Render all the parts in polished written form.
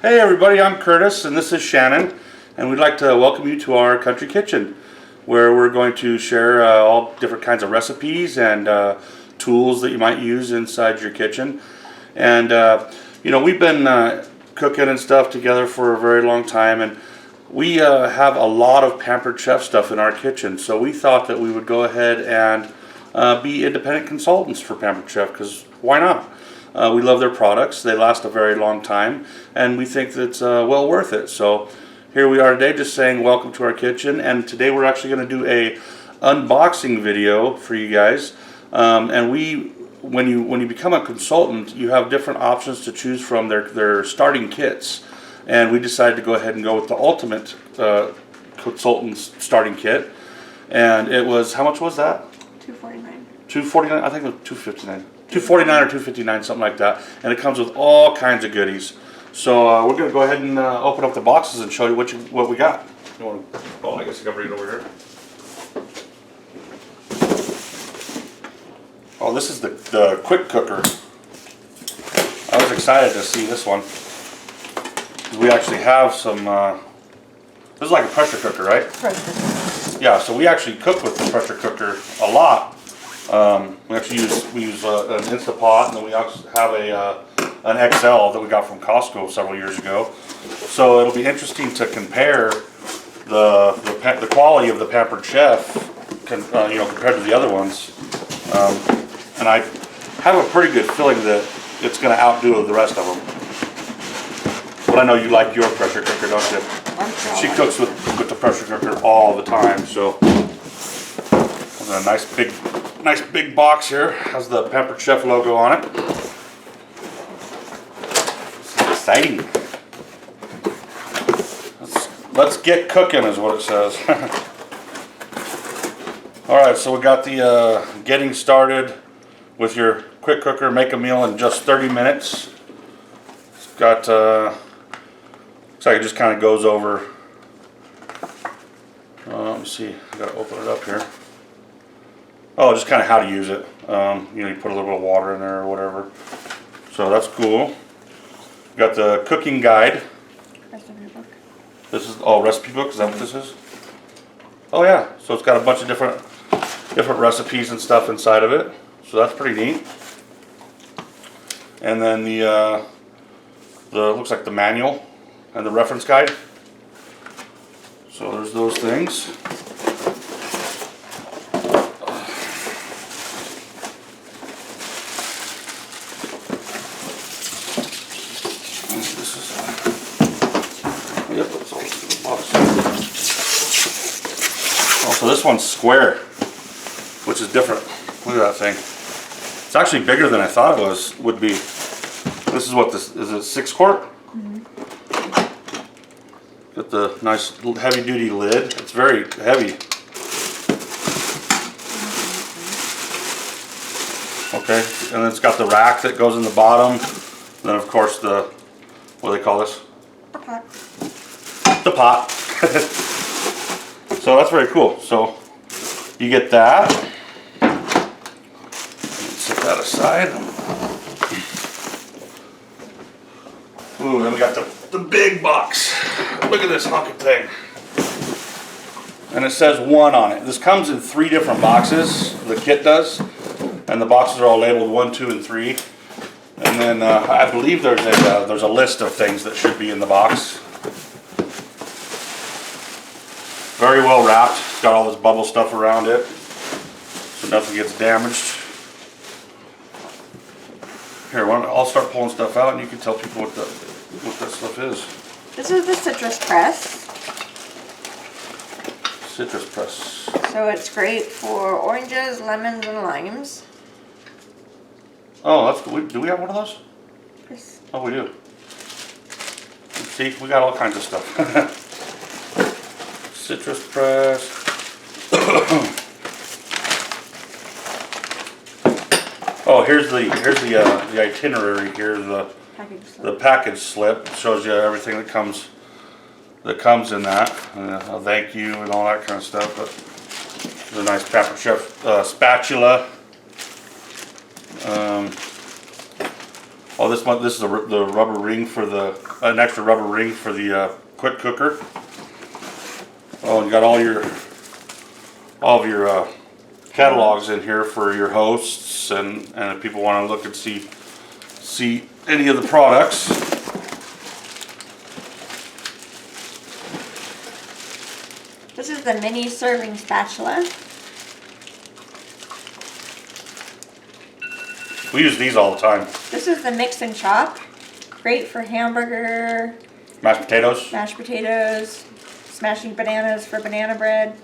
Hey everybody, I'm Curtis and this is Shannon, and we'd like to welcome you to our country kitchen where we're going to share all different kinds of recipes and tools that you might use inside your kitchen. And we've been cooking and stuff together for a very long time, and we have a lot of Pampered Chef stuff in our kitchen, so we thought that we would go ahead and be independent consultants for Pampered Chef, because why not? We love their products. They last a very long time, and we think that's well worth it. So here we are today just saying welcome to our kitchen, and today we're actually going to do a unboxing video for you guys. And when you become a consultant, you have different options to choose from their starting kits. And we decided to go ahead and go with the ultimate consultant's starting kit. And it was, how much was that? $249. $249, I think it was $259. $249 or $259, something like that, and it comes with all kinds of goodies. So we're going to go ahead and open up the boxes and show you what we got. Oh, I guess I got to bring it over here. Oh, this is the quick cooker. I was excited to see this one. We actually have some. This is like a pressure cooker, right? Pressure cooker. Yeah, so we actually cook with the pressure cooker a lot. We actually use an Instapot, and then we also have an XL that we got from Costco several years ago. So it'll be interesting to compare the quality of the Pampered Chef, compared to the other ones. And I have a pretty good feeling that it's going to outdo the rest of them. But I know you like your pressure cooker, don't you? She cooks with the pressure cooker all the time. So a nice big box here. Has the Pampered Chef logo on it. It's exciting. Let's get cooking is what it says. Alright, so we got the getting started with your quick cooker. Make a meal in just 30 minutes. It's got looks like it just kind of goes over. Let me see, I gotta open it up here. Oh, just kind of how to use it. You put a little bit of water in there or whatever. So that's cool. Got the cooking guide. Recipe book. This is recipe book. Is that what this is? Oh yeah. So it's got a bunch of different recipes and stuff inside of it. So that's pretty neat. And then the looks like the manual and the reference guide. So there's those things. Yep, that's all in the box. Also, this one's square, which is different. Look at that thing. It's actually bigger than I thought it would be. This is what this is. It 6 quart? Mm-hmm. Got the nice heavy duty lid. It's very heavy. Okay, and then it's got the rack that goes in the bottom. And then of course what do they call this? The pot. So that's very cool. So you get that. Set that aside. Ooh, then we got the big box. Look at this honking thing. And it says 1 on it. This comes in 3 different boxes. The kit does. And the boxes are all labeled 1, 2, and 3. And then I believe there's a list of things that should be in the box. Very well wrapped. It's got all this bubble stuff around it, so nothing gets damaged. Here, I'll start pulling stuff out, and you can tell people what that stuff is. This is the citrus press. Citrus press. So it's great for oranges, lemons, and limes. Oh, that's good. Do we have one of those? Yes. Oh, we do. See, we got all kinds of stuff. Citrus press. Oh, here's the itinerary here. The package slip shows you everything that comes in that. A thank you and all that kind of stuff. But there's a nice Pampered Chef spatula. Oh, this is the rubber ring for an extra rubber ring for the quick cooker. Oh, and you got all of your catalogs in here for your hosts, and if people want to look and see any of the products. This is the mini serving spatula. We use these all the time. This is the mix and chop. Great for hamburger, Mashed potatoes. smashing bananas for banana bread.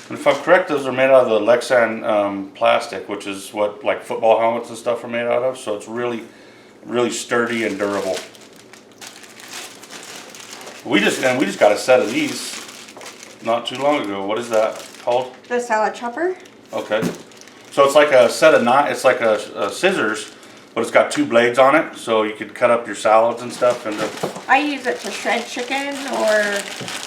And if I'm correct, those are made out of the Lexan plastic, which is what like football helmets and stuff are made out of. So it's really, really sturdy and durable. We just got a set of these not too long ago. What is that called? The salad chopper. Okay. So it's like a set of it's like a scissors, but it's got 2 blades on it, so you could cut up your salads and stuff. And I use it to shred chicken or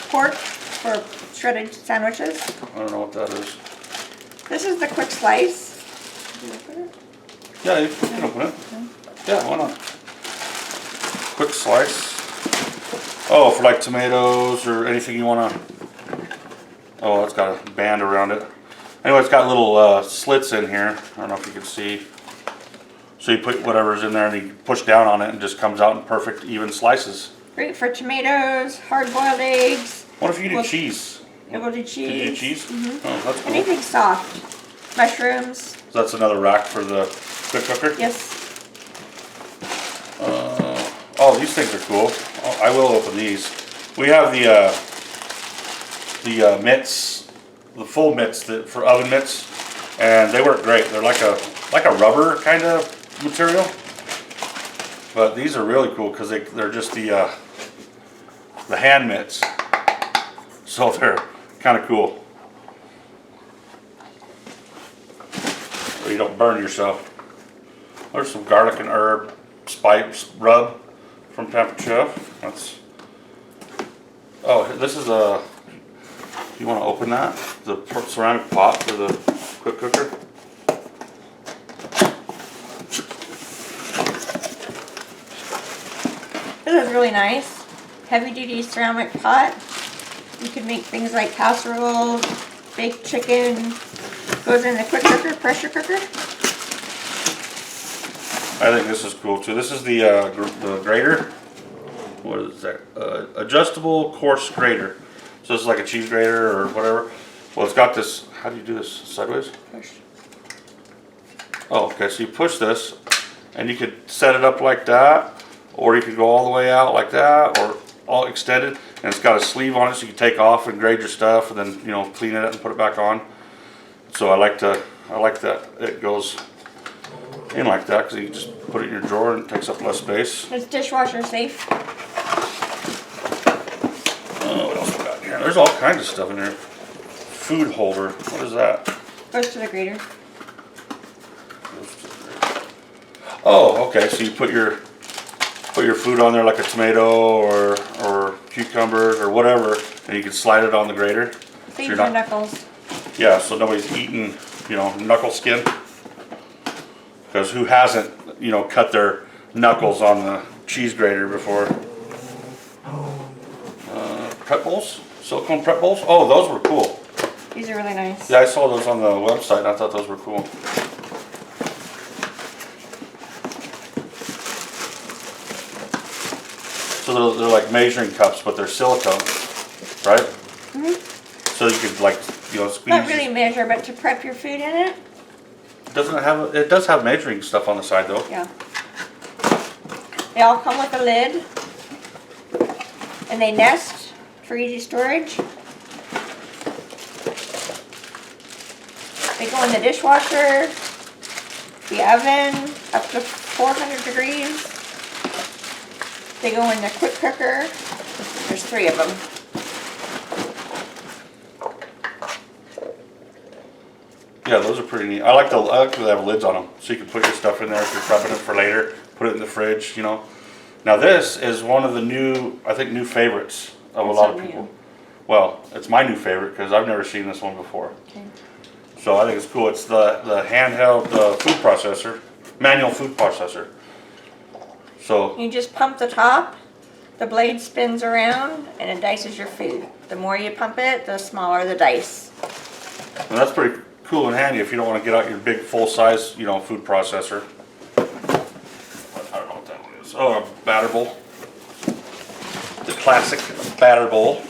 pork for shredded sandwiches. I don't know what that is. This is the quick slice. Yeah, you can open it. Yeah, why not? Quick slice. Oh, for like tomatoes or anything you want to. Oh, it's got a band around it. Anyway, it's got little slits in here. I don't know if you can see. So you put whatever's in there and you push down on it and it just comes out in perfect, even slices. Great for tomatoes, hard-boiled eggs. What if you do cheese? We'll do cheese. Can you do cheese? Mm-hmm. Oh, that's cool. Anything soft. Mushrooms. So that's another rack for the quick cooker? Yes. Oh, these things are cool. Oh, I will open these. We have the mitts, the full mitts for oven mitts, and they work great. They're like a rubber kind of material, but these are really cool because they're just the hand mitts, so they're kind of cool. So you don't burn yourself. There's some garlic and herb spice rub from Pampered Chef. That's. Oh, this is a. You want to open that? The ceramic pot for the quick cooker. This is really nice. Heavy duty ceramic pot. You can make things like casserole, baked chicken. Goes in the quick cooker, pressure cooker. I think this is cool too. This is the grater. What is that? Adjustable coarse grater. So it's like a cheese grater or whatever. Well, it's got this. How do you do this? Sideways? Push. Oh, okay. So you push this, and you could set it up like that, or you could go all the way out like that, or all extended. And it's got a sleeve on it, so you can take off and grade your stuff, and then clean it up and put it back on. So I like that it goes in like that because you can just put it in your drawer and it takes up less space. It's dishwasher safe. Oh, what else we got in here? There's all kinds of stuff in here. Food holder. What is that? Goes to the grater. Oh, okay. So you put your food on there like a tomato or cucumbers or whatever, and you can slide it on the grater. Save your knuckles. Yeah, so nobody's eating, knuckle skin. Because who hasn't, cut their knuckles on the cheese grater before? Prep bowls? Silicone prep bowls? Oh, those were cool. These are really nice. Yeah, I saw those on the website and I thought those were cool. So they're like measuring cups, but they're silicone, right? Mm-hmm. So you could squeeze. Not really measure, but to prep your food in it. It does have measuring stuff on the side though. Yeah. They all come with a lid. And they nest for easy storage. They go in the dishwasher, the oven, up to 400 degrees. They go in the quick cooker. There's 3 of them. Yeah, those are pretty neat. I like that they have lids on them, so you can put your stuff in there if you're prepping it for later. Put it in the fridge, Now this is one of the new favorites of a lot of people. Well, it's my new favorite because I've never seen this one before. Okay. So I think it's cool. It's the handheld food processor, manual food processor. So You just pump the top, the blade spins around, and it dices your food. The more you pump it, the smaller the dice. and that's pretty cool and handy if you don't want to get out your big full-size, you know, food processor. I don't know what that one is. Oh, a batter bowl. The classic batter bowl.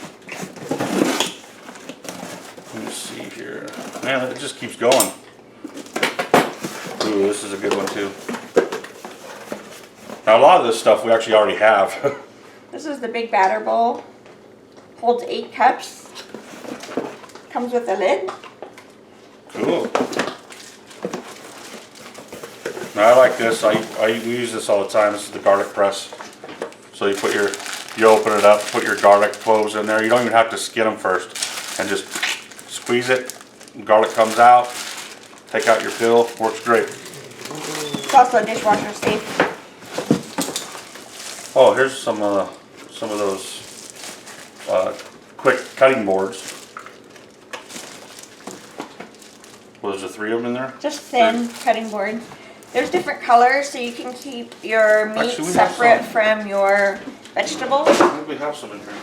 Let me see here. Man, it just keeps going. Ooh, this is a good one too. Now a lot of this stuff we actually already have. This is the big batter bowl. Holds 8 cups. Comes with a lid. Cool. Now I like this. We use this all the time. This is the garlic press. So you open it up, put your garlic cloves in there. You don't even have to skin them first, and just squeeze it. Garlic comes out. Take out your peel. Works great. It's also dishwasher safe. Oh, here's some of those quick cutting boards. Well, there's 3 of them in there? Just thin cutting board. There's different colors, so you can keep your meat Actually, we have separate some. from your vegetables. I think we have some in here.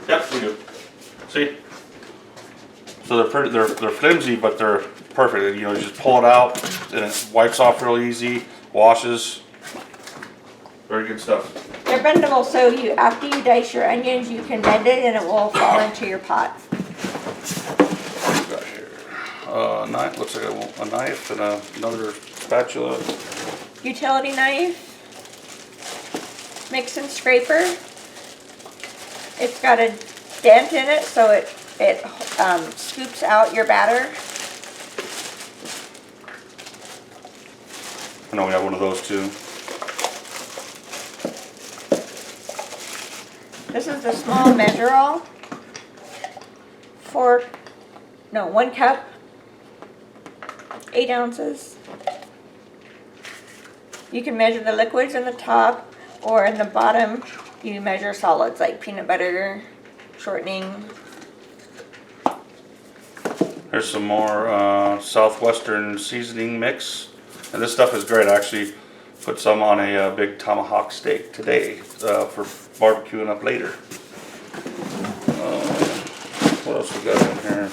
Yep, we do. See? So they're flimsy, but they're perfect. You know, you just pull it out, and it wipes off real easy, washes. Very good stuff. They're bendable, so after you dice your onions, you can bend it and it will fall into your pot. What we got here? Knife. Looks like a knife and another spatula. Utility knife. Mix and scraper. It's got a dent in it, so it scoops out your batter. I know we have one of those too. This is the small measure-all. 1 cup, 8 ounces. You can measure the liquids in the top, or in the bottom, you measure solids like peanut butter, shortening. Here's some more Southwestern seasoning mix. And this stuff is great. I actually put some on a big tomahawk steak today for barbecuing up later. What else we got in here?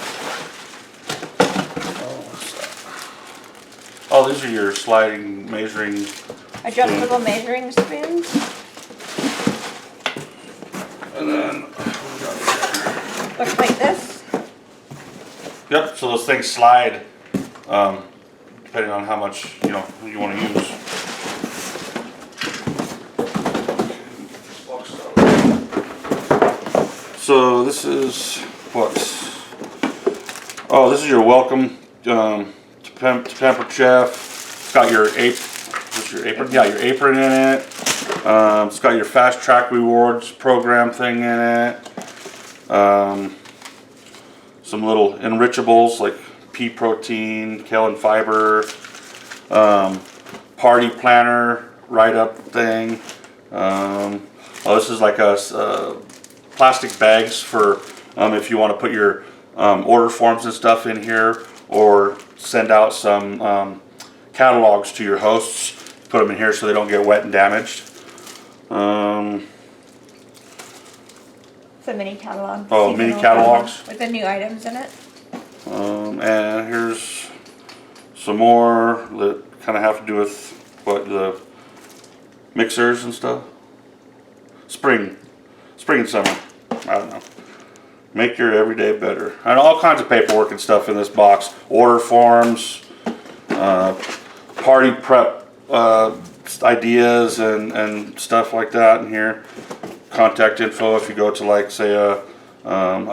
Oh, these are your sliding measuring Adjustable measuring spoons. And then Looks like this. yep, so those things slide depending on how much you want to use. So this is what? Oh, this is your welcome to Pampered Chef. It's got your apron. Yeah, your apron in it. It's got your fast track rewards program thing in it. Some little enrichables like pea protein, kale and fiber. Party planner write-up thing. Oh, this is like a plastic bags for if you want to put your order forms and stuff in here, or send out some catalogs to your hosts. Put them in here so they don't get wet and damaged. It's a mini catalog. Oh, mini seasonal catalogs. catalog with the new items in it. And here's some more that kind of have to do with the mixers and stuff. Spring and summer. I don't know. Make your everyday better. And all kinds of paperwork and stuff in this box. Order forms, party prep ideas and stuff like that in here. Contact info if you go to, like, say a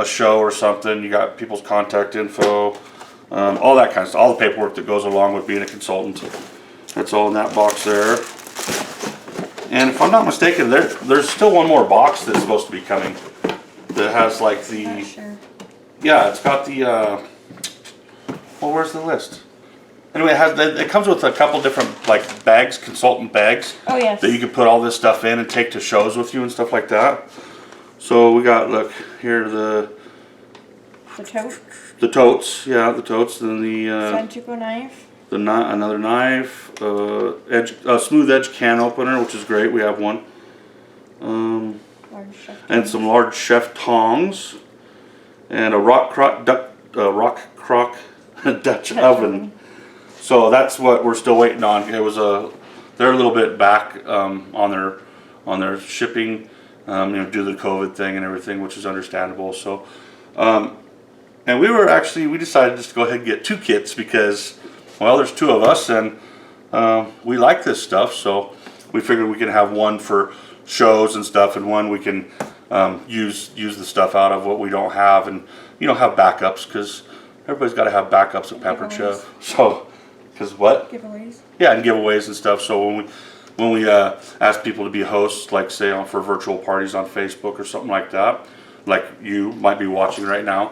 show or something. You got people's contact info. All that kind of stuff. All the paperwork that goes along with being a consultant. That's all in that box there. And if I'm not mistaken, there's still one more box that's supposed to be coming that has like the Not sure. yeah, it's got the well, where's the list? Anyway, it comes with a couple different like bags, consultant bags. Oh yes. That you can put all this stuff in and take to shows with you and stuff like that. So we got, look here, the tote. totes, yeah, the totes, and the Sanchuko knife. another knife, smooth edge can opener, which is great. We have one. Large chef And some large chef tongs, and a rock crock Dutch oven. So that's what we're still waiting on. It was they're a little bit back on their shipping, due to the COVID thing and everything, which is understandable. So, and we decided just to go ahead and get 2 kits because, well, there's 2 of us and we like this stuff. So we figured we could have one for shows and stuff, and one we can use the stuff out of what we don't have, and have backups, because everybody's got to have backups at Pampered Chef. So, because what? Giveaways. Yeah, and giveaways and stuff. So when we ask people to be hosts, like say for virtual parties on Facebook or something like that, like you might be watching right now,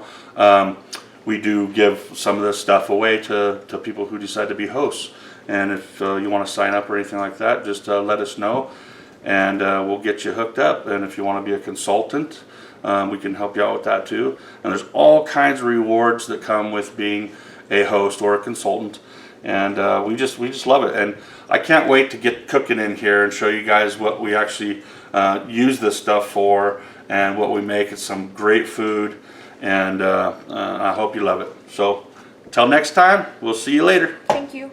we do give some of this stuff away to people who decide to be hosts. And if you want to sign up or anything like that, just let us know, and we'll get you hooked up. And if you want to be a consultant, we can help you out with that too. And there's all kinds of rewards that come with being a host or a consultant, and we just love it. And I can't wait to get cooking in here and show you guys what we actually use this stuff for and what we make. It's some great food, and I hope you love it. So until next time, we'll see you later. Thank you.